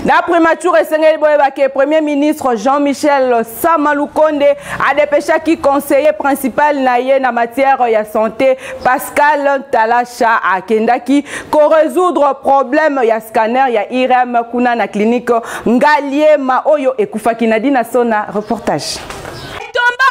Na primature esengeli boyeba ke Premier ministre Jean-Michel Sama Lukonde a dépêché qui conseiller principal na ye na matière ya santé Pascal Talacha akendaki ko résoudre problème ya scanner ya IRM kuna na clinique Ngaliema oyo ekufaki na dina sona reportage.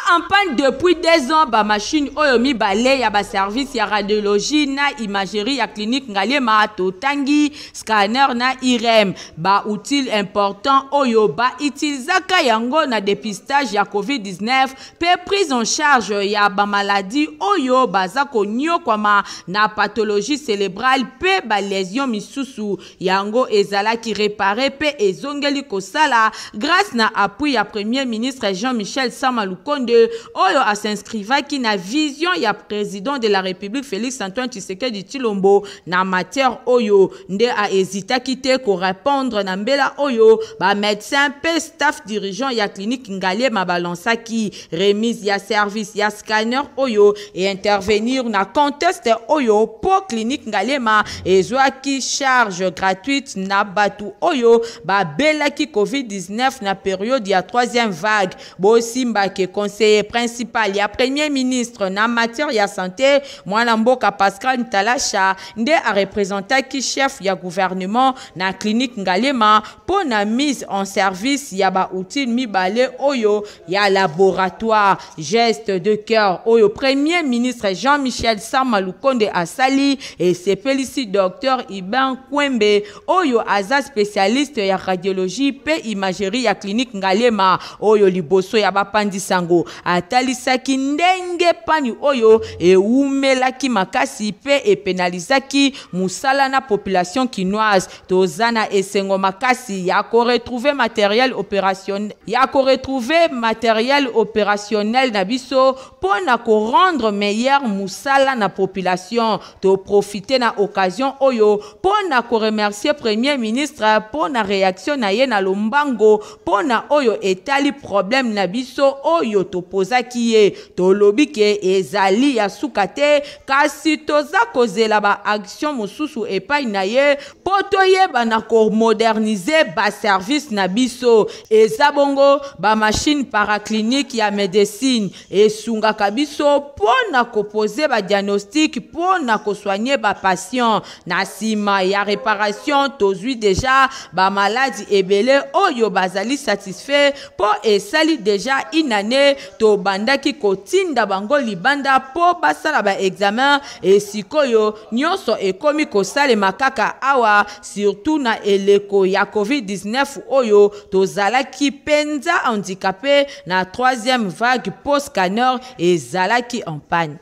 En panne depuis 2 ans, ba machine oyomi balé ya ba service ya radiologie na imagerie ya clinique Ngaliema totangi scanner na IRM ba outil important oyo ba itilizaka yango na dépistage ya COVID-19 pe prise en charge ya ba maladie oyo baza konyo kwama na pathologie cérébrale pe ba lésion misusu yango ezala ki réparer pe ezongeli kosala grâce na appui ya Premier ministre Jean-Michel Sama Lukonde oyo a s'inscriva qui na vision ya président de la République Félix Antoine Tshisekedi Tshilombo na matière oyo nde a hésita quitter ko répondre na mbela oyo ba médecin pe staff dirigeant ya clinique Ngaliema balança qui remise ya service ya scanner oyo et intervenir na conteste oyo pour clinique Ngaliema ezwa ki charge gratuite na batu oyo ba bela ki COVID-19 na période ya 3e vague bo simba ke conseiller principal ya Premier ministre na matière ya santé mwana mboka Pascal Talacha nde a représenté ki chef ya gouvernement na clinique Ngaliema pour na mise en service ya ba outil mibale oyo ya laboratoire geste de cœur oyo Premier ministre Jean-Michel Sama Lukonde asali et se félicite docteur Iban Kwembe oyo aza spécialiste ya radiologie pe imagerie ya clinique Ngaliema oyo liboso ya bapandi sango atalisaki ndenge pani oyo eumelaki makasi pe epenalizaki musala na population kinoise tozana esengo makasi ya ko retrouver matériel opérationnel na biso pona ko rendre meilleur musala na population to profiter na occasion oyo pona ko remercier Premier ministre pona réaction na ye na lombango pona oyo etali problème na biso oyo to pozaki ye tolobi ke ezali ya sukate kasi toza kozela ba action mosusu epai na ye poto ye bana ko moderniser ba service na biso ezabongo ba machine paraclinique ya médecine esunga kabiso pona ko poser ba diagnostic pona ko soigner ba patient na sima ya réparation tozui déjà ba maladie ebele oyo bazali satisfait po esali déjà une année to bandaki kotinda bango libanda po basala ba examen et sikoyo nyonso ekomi kosale makaka awa surtout na eleko ya COVID-19 oyo tozalaki penza handicapé na 3e vague post scanner ezalaki en panne.